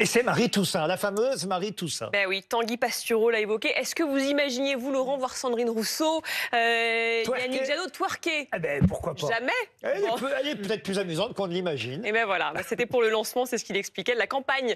Et c'est Marie Toussaint, la fameuse Marie Toussaint. Ben oui, Tanguy Pastureau l'a évoqué. Est-ce que vous imaginiez, vous, Laurent, voir Sandrine Rousseau, Yannick Jadot twerker? Eh ben, pourquoi pas? Jamais. Elle est peut-être plus amusante qu'on ne l'imagine. Et ben voilà, c'était pour le lancement, c'est ce qu'il expliquait, de la campagne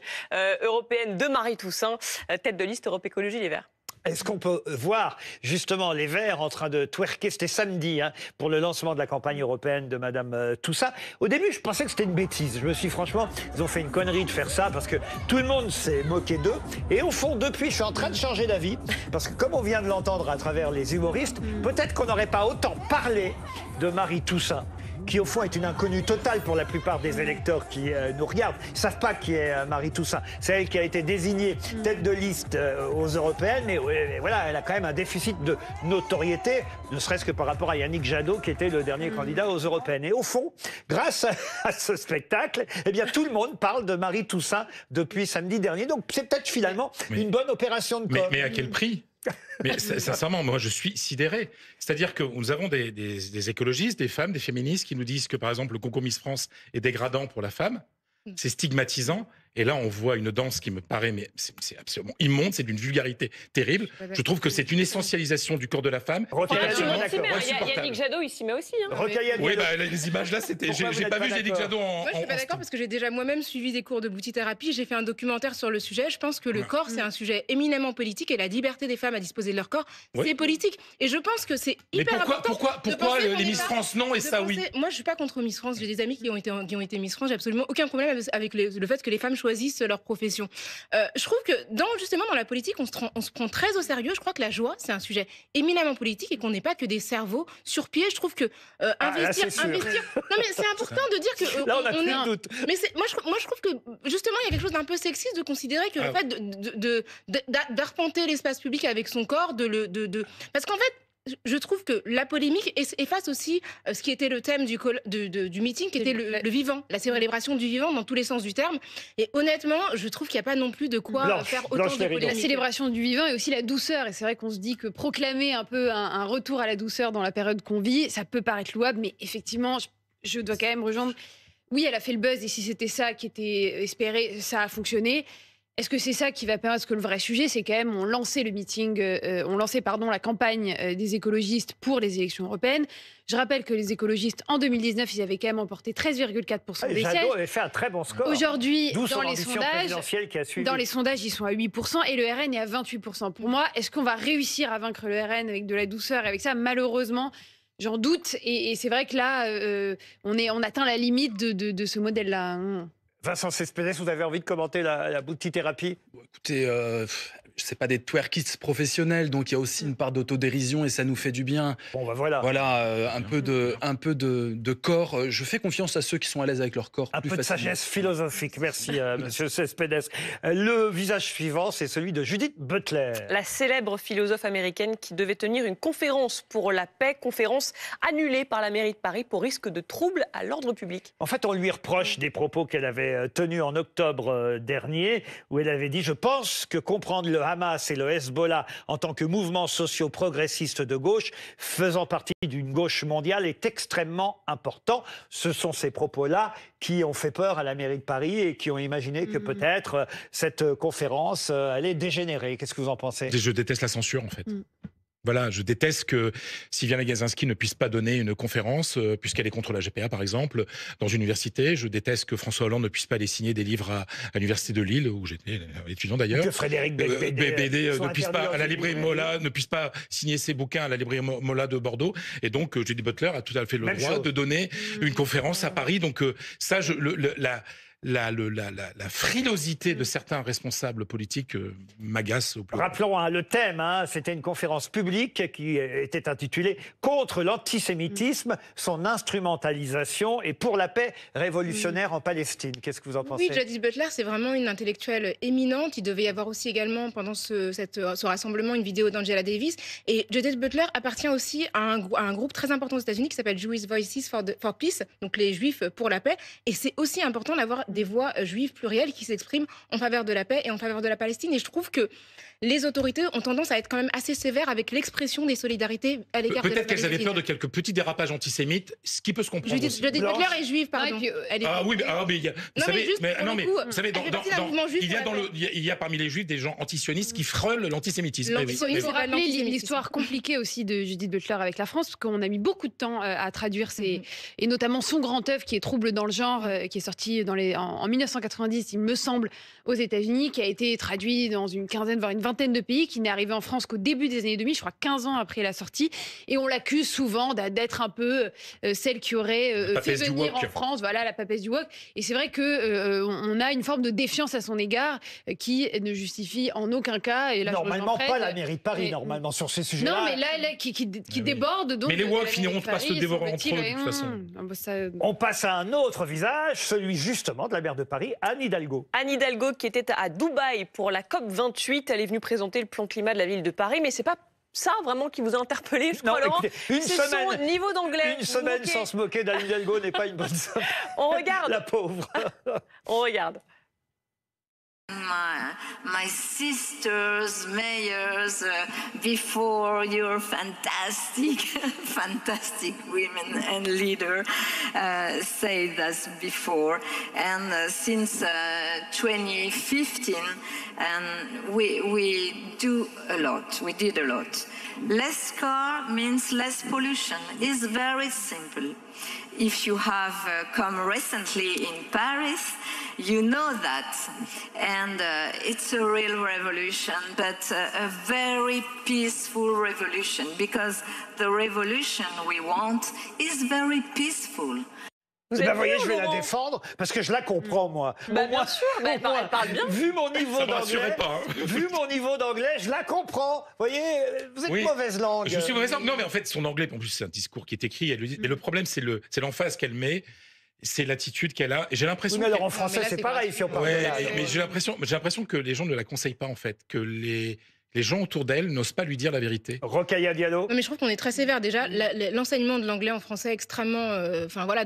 européenne de Marie Toussaint, tête de liste Europe Écologie Les Verts. Est-ce qu'on peut voir justement les Verts en train de twerker? C'était samedi pour le lancement de la campagne européenne de Madame Toussaint. Au début, je pensais que c'était une bêtise. Je me suis dit, franchement, ils ont fait une connerie de faire ça parce que tout le monde s'est moqué d'eux. Et au fond, depuis, je suis en train de changer d'avis parce que comme on vient de l'entendre à travers les humoristes, peut-être qu'on n'aurait pas autant parlé de Marie Toussaint, qui au fond est une inconnue totale pour la plupart des électeurs qui nous regardent. Ils ne savent pas qui est Marie Toussaint. C'est elle qui a été désignée tête de liste aux européennes, mais voilà, elle a quand même un déficit de notoriété, ne serait-ce que par rapport à Yannick Jadot, qui était le dernier candidat aux européennes. Et au fond, grâce à ce spectacle, eh bien, tout le monde parle de Marie Toussaint depuis samedi dernier. Donc c'est peut-être finalement une bonne opération de com. Mais à quel prix? Mais sincèrement, moi je suis sidéré. C'est-à-dire que nous avons des écologistes, des femmes, des féministes qui nous disent que par exemple le concours Miss France est dégradant pour la femme, c'est stigmatisant. Et là, on voit une danse qui me paraît, mais c'est absolument immonde, c'est d'une vulgarité terrible. Je trouve que c'est une essentialisation du corps de la femme. Yannick Jadot, il s'y met aussi. Oui, bah, les images là, c'était. J'ai pas vu Yannick Jadot en. Moi, je suis pas d'accord parce que j'ai déjà moi-même suivi des cours de boutithérapie. J'ai fait un documentaire sur le sujet. Je pense que le corps, c'est un sujet éminemment politique et la liberté des femmes à disposer de leur corps, c'est politique. Et je pense que c'est hyper important. Pourquoi les Miss France non et ça oui? Moi, je suis pas contre Miss France. J'ai des amis qui ont été Miss France. J'ai absolument aucun problème avec le fait que les femmes choisissent leur profession. Je trouve que justement dans la politique, on se prend très au sérieux. Je crois que la joie, c'est un sujet éminemment politique et qu'on n'est pas que des cerveaux sur pied. Je trouve que investir. Non mais c'est important de dire que là on a plus de doute. Mais moi je trouve que justement il y a quelque chose d'un peu sexiste de considérer que le fait d'arpenter l'espace public avec son corps, parce qu'en fait je trouve que la polémique efface aussi ce qui était le thème du meeting, qui était le vivant, la célébration du vivant dans tous les sens du terme. Et honnêtement, je trouve qu'il n'y a pas non plus de quoi faire autant de polémique. La célébration du vivant et aussi la douceur. Et c'est vrai qu'on se dit que proclamer un peu un retour à la douceur dans la période qu'on vit, ça peut paraître louable, mais effectivement, je dois quand même rejoindre. Oui, elle a fait le buzz et si c'était ça qui était espéré, ça a fonctionné. Est-ce que c'est ça qui va permettre? Parce que le vrai sujet, c'est quand même, on lançait la campagne des écologistes pour les élections européennes. Je rappelle que les écologistes, en 2019, ils avaient quand même emporté 13,4% des sièges. Jadot avait fait un très bon score. Aujourd'hui, dans les sondages, ils sont à 8% et le RN est à 28%. Pour moi, est-ce qu'on va réussir à vaincre le RN avec de la douceur? Avec ça, malheureusement, j'en doute. Et c'est vrai que là, on atteint la limite de ce modèle-là. Vincent Cespedes, vous avez envie de commenter la boutithérapie? Écoutez, c'est pas des twerkistes professionnels, donc il y a aussi une part d'autodérision et ça nous fait du bien. Bon, bah voilà. Voilà, un peu de corps. Je fais confiance à ceux qui sont à l'aise avec leur corps. Un peu de sagesse philosophique. Merci, monsieur Cespedes. Le visage suivant, c'est celui de Judith Butler. La célèbre philosophe américaine qui devait tenir une conférence pour la paix, conférence annulée par la mairie de Paris pour risque de troubles à l'ordre public. En fait, on lui reproche des propos qu'elle avait tenus en octobre dernier, où elle avait dit « Je pense que comprendre le Hamas et le Hezbollah en tant que mouvement socio-progressiste de gauche, faisant partie d'une gauche mondiale, est extrêmement important. » Ce sont ces propos-là qui ont fait peur à la mairie de Paris et qui ont imaginé que peut-être cette conférence allait dégénérer. Qu'est-ce que vous en pensez? Je déteste la censure, en fait. Voilà, je déteste que Sylviane Agacinski ne puisse pas donner une conférence, puisqu'elle est contre la GPA, par exemple, dans une université. Je déteste que François Hollande ne puisse pas aller signer des livres à l'université de Lille, où j'étais étudiant d'ailleurs. Que Frédéric Bédé ne puisse pas, à la librairie Mola, ne puisse pas signer ses bouquins à la librairie Mola de Bordeaux. Et donc, Judith Butler a tout à fait le droit de donner une conférence à Paris. Donc, ça, la frilosité de certains responsables politiques m'agace au plus haut. Rappelons le thème, c'était une conférence publique qui était intitulée « Contre l'antisémitisme, son instrumentalisation et pour la paix révolutionnaire en Palestine ». Qu'est-ce que vous en pensez? Oui, Judith Butler, c'est vraiment une intellectuelle éminente. Il devait y avoir aussi également pendant ce rassemblement une vidéo d'Angela Davis. Et Judith Butler appartient aussi à un groupe très important aux États-Unis qui s'appelle Jewish Voices for Peace, donc les Juifs pour la paix. Et c'est aussi important d'avoir des voix juives plurielles qui s'expriment en faveur de la paix et en faveur de la Palestine. Et je trouve que les autorités ont tendance à être quand même assez sévères avec l'expression des solidarités à l'égard de la Peut-être qu'elles avaient Palestine. peur de quelques petits dérapages antisémites, ce qui peut se comprendre aussi. Judith Butler est juive, pardon. Elle est- Ah oui, mais il y a, vous Non, mais savez, juste pour non, le mais coup, vous savez, elle fait partie d'un mouvement juif pour la paix. il y a parmi les juifs des gens antisionistes qui frôlent l'antisémitisme. Eh oui, L'antisionisme, eh Il oui. faut c'est pas rappeler l'antisémitisme. l'histoire compliquée aussi de Judith Butler avec la France, parce qu'on a mis beaucoup de temps à traduire et notamment son grand œuvre qui est Trouble dans le genre, qui est sorti en 1990, il me semble, aux États-Unis, qui a été traduit dans une quinzaine, voire une vingtaine de pays, qui n'est arrivé en France qu'au début des années 2000, je crois 15 ans après la sortie. Et on l'accuse souvent d'être un peu celle qui aurait fait papesse du venir woke. en France, voilà, la papesse du woke. Et c'est vrai que on a une forme de défiance à son égard qui ne justifie en aucun cas. Et là, je Normalement, rejoins pas Fred, la mairie de Paris, mais- normalement, sur ces sujets-là. Non, mais là, qui oui. déborde. Donc, Mais les de woke la finiront mairie par se Paris, dévorer entre semble-t-il, eux, de toute façon. On passe à un autre visage, celui justement de la maire de Paris, Anne Hidalgo. Anne Hidalgo qui était à Dubaï pour la COP28, elle est venue présenter le plan climat de la ville de Paris, mais c'est pas ça vraiment qui vous a interpellé, je crois, Laurent. écoutez, une C'est son semaine, niveau d'anglais. une Vous semaine moquez. sans se moquer d'Anne Hidalgo n'est pas une bonne semaine. On regarde, La pauvre. on regarde. My sisters, mayors, before you're fantastic, fantastic women and leader, said that before. And since 2015, and we do a lot. We did a lot. Less car means less pollution. It's very simple. If you have come recently in Paris, you know that. And it's a real revolution, but a very peaceful revolution, because the revolution we want is very peaceful. Vous Ben, avez voyez, vu, je vais la Laurent défendre parce que je la comprends, moi. Bah, Au bien moins- sûr, bah, au moins, elle parle bien. Vu mon niveau Ça me rassurait d'anglais, pas, hein. vu mon niveau d'anglais, je la comprends. Vous voyez, vous êtes Oui. mauvaise langue. Je suis mauvaise langue. Non, mais en fait, son anglais, en plus, c'est un discours qui est écrit. Elle le dit. Et le problème, c'est l'emphase qu'elle met, c'est l'attitude qu'elle a. Et j'ai Oui, l'impression. mais alors en qu'elle- français, là, c'est c'est pareil, gratuit. si on parle de Ouais, là. mais j'ai l'impression que les gens ne la conseillent pas, en fait. Que les gens autour d'elle n'osent pas lui dire la vérité. Rokhaya Diallo. Non, mais je trouve qu'on est très sévère. Déjà, l'enseignement de l'anglais en français est extrêmement,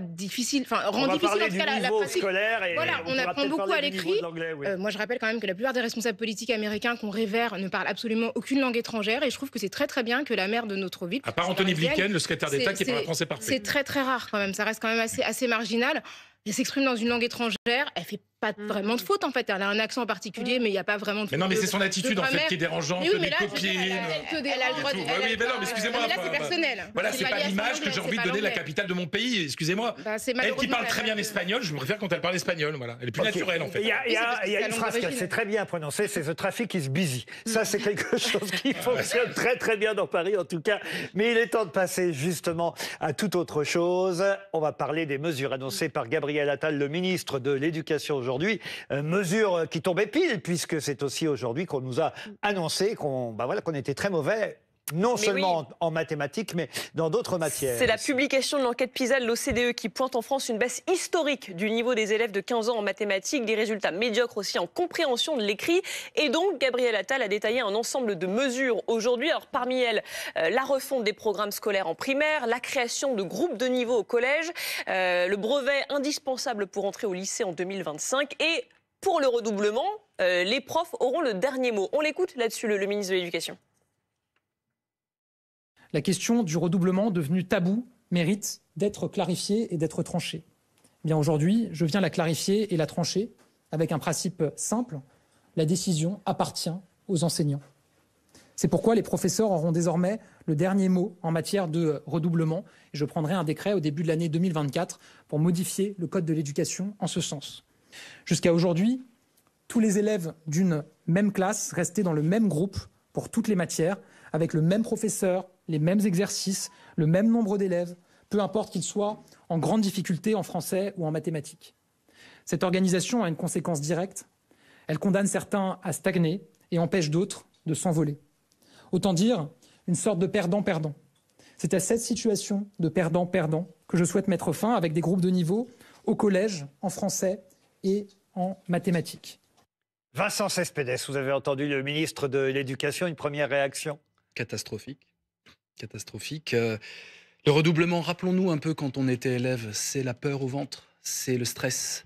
difficile. On Rend va difficile parler en tout du cas la niveau pratique. scolaire et Voilà, on pourra apprend peut-être beaucoup parler à du niveau l'écrit. de l'anglais, oui. Moi, je rappelle quand même que la plupart des responsables politiques américains qu'on révère ne parlent absolument aucune langue étrangère. Et je trouve que c'est très très bien que la maire de notre ville, À part c'est Anthony parisienne, Blinken, le secrétaire d'État, qui c'est- parle français parfait. c'est très très rare quand même. Ça reste quand même assez marginal. Elle s'exprime dans une langue étrangère. Elle fait pas vraiment de faute en fait. Elle a un accent particulier, mais il n'y a pas vraiment de faute. Mais non, mais de- c'est son attitude, de en fait, grammaire. qui est dérangeante, Mais oui, mais des là, copines. elle a le droit de. Ouais, oui, mais non, mais excusez-moi. Mais là, c'est enfin, personnel. Voilà, c'est lié pas à son l'image que anglais, j'ai c'est envie pas de donner de la l'anglais. capitale de mon pays, excusez-moi. Bah, c'est Elle qui malheureusement parle très la- bien l'espagnol, je préfère quand elle parle espagnol, voilà. Elle est plus Ok. naturelle, en Il fait. y a, il y a- Oui, c'est parce que il y a c'est la une langue phrase qu'elle d'origine. sait très bien prononcer, c'est The traffic is busy. Ça, c'est quelque chose qui fonctionne très très bien dans Paris, en tout cas. Mais il est temps de passer justement à toute autre chose. On va parler des mesures annoncées par Gabriel Attal, le ministre de l'Éducation aujourd'hui. Mesures qui tombaient pile, puisque c'est aussi aujourd'hui qu'on nous a annoncé qu'on était très mauvais. Non Mais seulement en mathématiques, mais dans d'autres matières. C'est la publication de l'enquête PISA de l'OCDE qui pointe en France une baisse historique du niveau des élèves de 15 ans en mathématiques, des résultats médiocres aussi en compréhension de l'écrit. Et donc, Gabriel Attal a détaillé un ensemble de mesures aujourd'hui. Alors, parmi elles, la refonte des programmes scolaires en primaire, la création de groupes de niveau au collège, le brevet indispensable pour entrer au lycée en 2025 et pour le redoublement, les profs auront le dernier mot. On l'écoute là-dessus, le ministre de l'Éducation. La question du redoublement devenu tabou mérite d'être clarifiée et d'être tranchée. Bien aujourd'hui, je viens la clarifier et la trancher avec un principe simple. La décision appartient aux enseignants. C'est pourquoi les professeurs auront désormais le dernier mot en matière de redoublement. Je prendrai un décret au début de l'année 2024 pour modifier le code de l'éducation en ce sens. Jusqu'à aujourd'hui, tous les élèves d'une même classe restaient dans le même groupe pour toutes les matières, avec le même professeur, les mêmes exercices, le même nombre d'élèves, peu importe qu'ils soient en grande difficulté en français ou en mathématiques. Cette organisation a une conséquence directe. Elle condamne certains à stagner et empêche d'autres de s'envoler. Autant dire une sorte de perdant-perdant. C'est à cette situation de perdant-perdant que je souhaite mettre fin avec des groupes de niveau au collège, en français et en mathématiques. Vincent Cespedes, vous avez entendu le ministre de l'Éducation, une première réaction? Catastrophique. Catastrophique. Le redoublement, rappelons-nous un peu quand on était élève, c'est la peur au ventre, c'est le stress.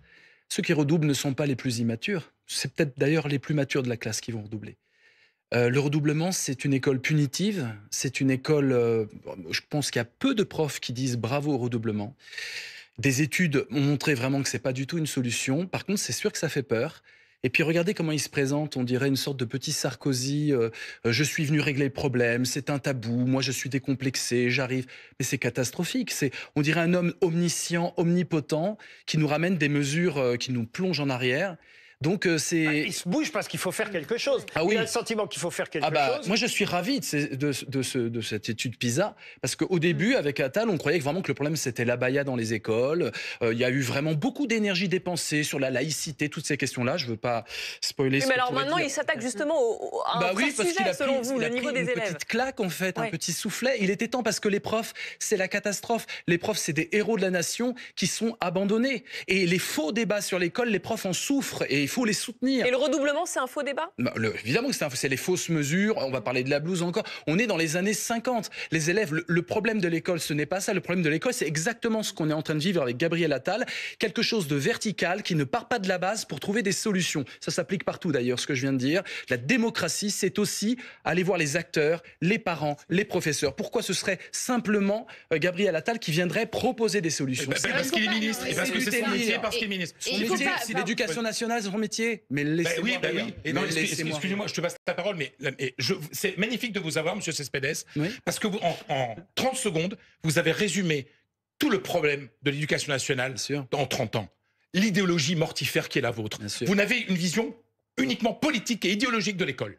Ceux qui redoublent ne sont pas les plus immatures. C'est peut-être d'ailleurs les plus matures de la classe qui vont redoubler. Le redoublement, c'est une école punitive. C'est une école... je pense qu'il y a peu de profs qui disent bravo au redoublement. Des études ont montré vraiment que c'est pas du tout une solution. Par contre, c'est sûr que ça fait peur. Et puis regardez comment il se présente, on dirait une sorte de petit Sarkozy. Je suis venu régler le problème, c'est un tabou, moi je suis décomplexé, j'arrive. Mais c'est catastrophique. On dirait un homme omniscient, omnipotent, qui nous ramène des mesures qui nous plongent en arrière. Donc c'est... Il se bouge parce qu'il faut faire quelque chose. Ah oui. Il a le sentiment qu'il faut faire quelque chose. Moi, je suis ravi de cette étude PISA, parce qu'au début, avec Attal, on croyait vraiment que le problème, c'était l'abaya dans les écoles. Il y a eu vraiment beaucoup d'énergie dépensée sur la laïcité, toutes ces questions-là. Je ne veux pas spoiler ce mais que alors maintenant, il s'attaque justement à un vrai sujet, selon vous, le niveau des élèves. Une petite claque, en fait, un petit soufflet. Il était temps, parce que les profs, c'est la catastrophe. Les profs, c'est des héros de la nation qui sont abandonnés. Et les faux débats sur l'école, les profs en souffrent. Et il faut les soutenir. Et le redoublement, c'est un faux débat ? Évidemment que c'est les fausses mesures. On va parler de la blouse encore. On est dans les années 50. Les élèves, le problème de l'école, ce n'est pas ça. Le problème de l'école, c'est exactement ce qu'on est en train de vivre avec Gabriel Attal. Quelque chose de vertical qui ne part pas de la base pour trouver des solutions. Ça s'applique partout d'ailleurs, ce que je viens de dire. La démocratie, c'est aussi aller voir les acteurs, les parents, les professeurs. Pourquoi ce serait simplement Gabriel Attal qui viendrait proposer des solutions? Parce qu'il est ministre. Et parce que c'est son métier, parce qu'il est ministre. Son métier, c'est l'éducation nationale, c'est son métier. Mais laissez-moi. Excusez-moi, je te passe la parole, mais c'est magnifique de vous avoir, Monsieur Cespedes, parce que en 30 secondes, vous avez résumé tout le problème de l'éducation nationale en 30 ans. L'idéologie mortifère qui est la vôtre. Vous n'avez une vision uniquement politique et idéologique de l'école.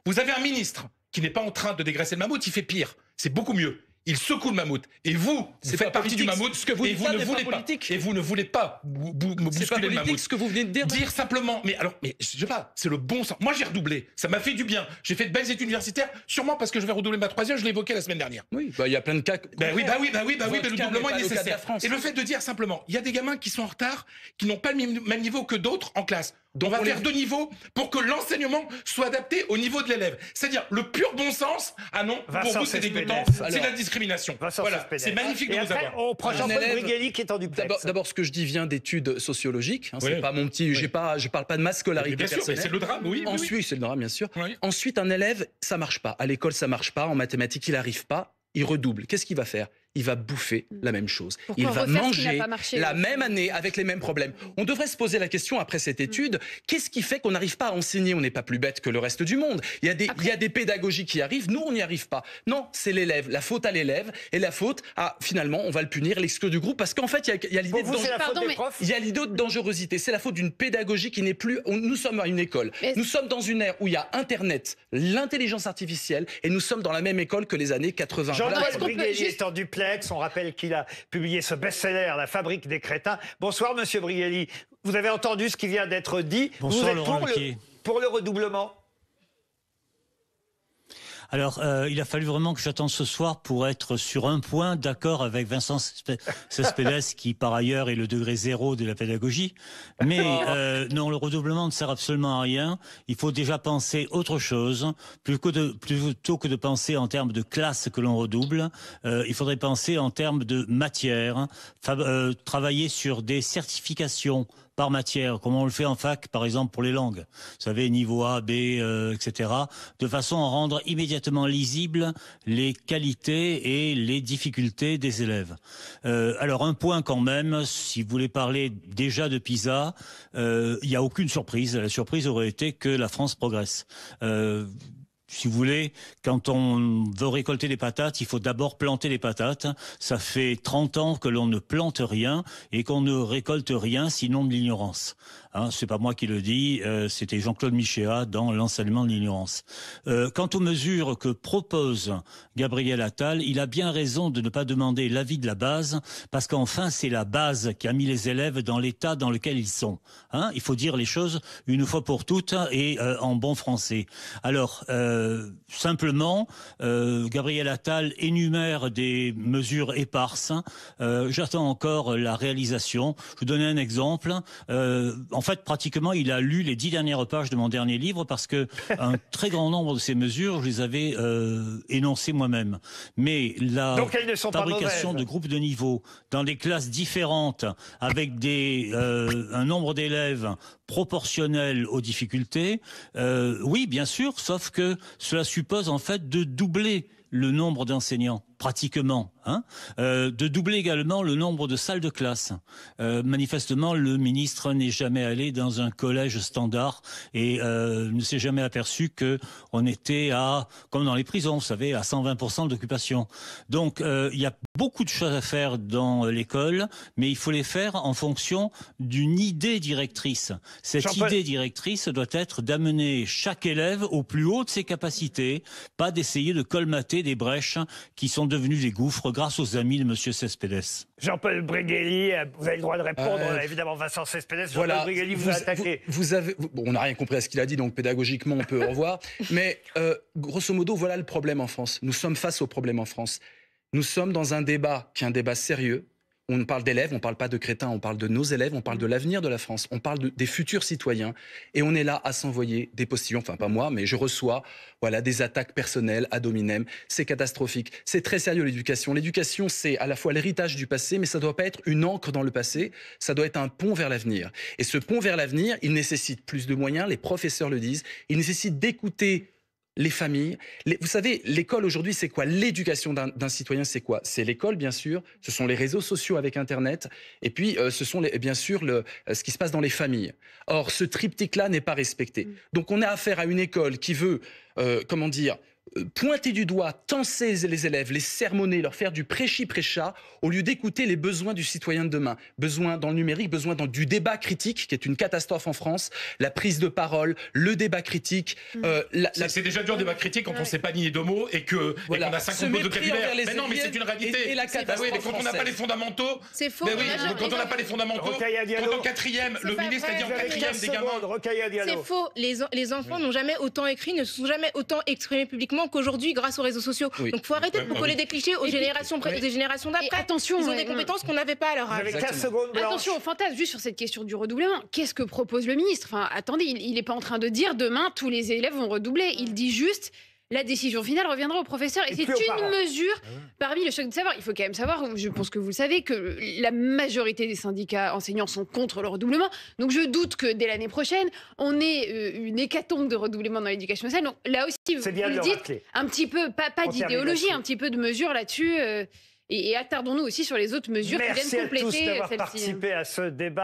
Vous avez un ministre qui n'est pas en train de dégraisser le mammouth, il fait pire. C'est beaucoup mieux. Il secoue le mammouth. Et vous faites partie du mammouth. Ce que vous et vous ne voulez pas bousculer le mammouth. Ce que vous venez de dire. Dire simplement, mais je sais pas, c'est le bon sens. Moi, j'ai redoublé. Ça m'a fait du bien. J'ai fait de belles études universitaires, sûrement parce que je vais redoubler ma 3e. Je l'ai évoqué la semaine dernière. Oui, il y a plein de cas. Oui, le doublement est nécessaire. Et le fait de dire simplement, il y a des gamins qui sont en retard, qui n'ont pas le même niveau que d'autres en classe. Donc on va faire 2 niveaux pour que l'enseignement soit adapté au niveau de l'élève. C'est-à-dire le pur bon sens. Ah non, pour vous c'est dégoûtant, c'est la discrimination. Voilà, c'est magnifique de vous avoir. On prend Jean-Paul Brigelli qui est en duplex. D'abord, ce que je dis vient d'études sociologiques. C'est pas mon petit. Je parle pas de ma scolarité personnelle. C'est le drame, oui. Ensuite, c'est le drame, bien sûr. Ensuite, un élève, ça marche pas. À l'école, ça marche pas. En mathématiques, il arrive pas. Il redouble. Qu'est-ce qu'il va faire? Il va bouffer la même chose. Il va manger la même année avec les mêmes problèmes. On devrait se poser la question après cette étude, qu'est-ce qui fait qu'on n'arrive pas à enseigner? On n'est pas plus bête que le reste du monde. Il y a des pédagogies qui arrivent, nous on n'y arrive pas. Non, c'est l'élève. La faute à l'élève et la faute à, finalement, on va le punir, l'exclure du groupe parce qu'en fait, il y a l'idée de dangerosité. C'est la faute d'une pédagogie qui n'est plus... Nous sommes à une école. Nous sommes dans une ère où il y a Internet, l'intelligence artificielle et nous sommes dans la même école que les années 80. Jean-Paul Brigelli est en duplex. On rappelle qu'il a publié ce best-seller, La fabrique des crétins. Bonsoir, Monsieur Brigelli. Vous avez entendu ce qui vient d'être dit. Bonsoir, vous êtes pour le redoublement? Alors, il a fallu vraiment que j'attende ce soir pour être sur un point d'accord avec Vincent Cespedes, qui par ailleurs est le degré 0 de la pédagogie. Mais non, le redoublement ne sert absolument à rien. Il faut déjà penser autre chose, plutôt que de penser en termes de classe que l'on redouble. Il faudrait penser en termes de matière, travailler sur des certifications par matière, comme on le fait en fac, par exemple pour les langues. Vous savez, niveau A, B, etc. De façon à rendre immédiatement lisibles les qualités et les difficultés des élèves. Alors un point quand même, si vous voulez parler déjà de PISA, il n'y a aucune surprise. La surprise aurait été que la France progresse. Si vous voulez, quand on veut récolter des patates, il faut d'abord planter les patates. Ça fait 30 ans que l'on ne plante rien et qu'on ne récolte rien sinon de l'ignorance. C'est pas moi qui le dis, c'était Jean-Claude Michéa dans L'enseignement de l'ignorance. Quant aux mesures que propose Gabriel Attal, il a bien raison de ne pas demander l'avis de la base, parce qu'enfin c'est la base qui a mis les élèves dans l'état dans lequel ils sont. Il faut dire les choses une fois pour toutes et en bon français. Alors, Simplement, Gabriel Attal énumère des mesures éparses. J'attends encore la réalisation. Je vous donne un exemple. En fait, pratiquement, il a lu les 10 dernières pages de mon dernier livre parce que un très grand nombre de ces mesures, je les avais énoncées moi-même. Mais la fabrication de groupes de niveau dans des classes différentes avec un nombre d'élèves proportionnel aux difficultés, oui, bien sûr, sauf que cela suppose en fait de doubler le nombre d'enseignants, pratiquement, de doubler également le nombre de salles de classe. Manifestement, le ministre n'est jamais allé dans un collège standard et ne s'est jamais aperçu qu'on était comme dans les prisons, vous savez, à 120% d'occupation. Donc, il y a beaucoup de choses à faire dans l'école, mais il faut les faire en fonction d'une idée directrice. Cette idée directrice doit être d'amener chaque élève au plus haut de ses capacités, pas d'essayer de colmater des brèches qui sont devenues des gouffres grâce aux amis de M. Cespedes. Jean-Paul Bréguely, vous avez le droit de répondre. Évidemment, Vincent Cespedes, Jean-Paul Bréguely vous a attaqué. On n'a rien compris à ce qu'il a dit, donc pédagogiquement, on peut au revoir. Mais grosso modo, voilà le problème en France. Nous sommes face au problème en France. Nous sommes dans un débat qui est un débat sérieux. On parle d'élèves, on ne parle pas de crétins, on parle de nos élèves, on parle de l'avenir de la France, on parle des futurs citoyens. Et on est là à s'envoyer des postillons, enfin pas moi, mais je reçois des attaques personnelles ad hominem. C'est catastrophique. C'est très sérieux l'éducation. L'éducation, c'est à la fois l'héritage du passé, mais ça ne doit pas être une encre dans le passé, ça doit être un pont vers l'avenir. Et ce pont vers l'avenir, il nécessite plus de moyens, les professeurs le disent, il nécessite d'écouter les familles. Vous savez, l'école aujourd'hui, c'est quoi? L'éducation d'un citoyen, c'est quoi? C'est l'école, bien sûr. Ce sont les réseaux sociaux avec Internet. Et puis, ce sont bien sûr ce qui se passe dans les familles. Or, ce triptyque-là n'est pas respecté. Donc, on a affaire à une école qui veut, pointer du doigt, tenser les élèves, les sermonner, leur faire du prêchi-prêcha, au lieu d'écouter les besoins du citoyen de demain. Besoin dans le numérique, besoin du débat critique, qui est une catastrophe en France, la prise de parole, le débat critique. C'est déjà dur le débat critique quand on ne sait pas nier deux mots et qu'on a 50 mots de vocabulaire. Mais non, mais c'est une réalité. Et la catastrophe mais quand on n'a pas les fondamentaux... C'est faux. Quand on n'a pas les fondamentaux, quand en quatrième, le ministre a dit en quatrième des gamins... C'est faux. Les enfants n'ont jamais autant écrit, ne se sont jamais autant exprimés publiquement qu'aujourd'hui grâce aux réseaux sociaux. Donc il faut arrêter de coller des clichés aux générations d'après. Attention, ils ont des compétences qu'on n'avait pas à leur âge. Vous avez 15 secondes, Blanche. Attention au fantasme, juste sur cette question du redoublement. Qu'est-ce que propose le ministre? Enfin, attendez, il n'est pas en train de dire demain tous les élèves vont redoubler. Il dit juste la décision finale reviendra au professeur. Et c'est une mesure parmi le choc de savoir. Il faut quand même savoir, je pense que vous le savez, que la majorité des syndicats enseignants sont contre le redoublement. Donc je doute que dès l'année prochaine, on ait une hécatombe de redoublement dans l'éducation nationale. Donc là aussi, vous le dites, un petit peu, pas d'idéologie, un petit peu de mesure là-dessus. Et attardons-nous aussi sur les autres mesures qui viennent compléter celle-ci. Merci à tous d'avoir participé à ce débat.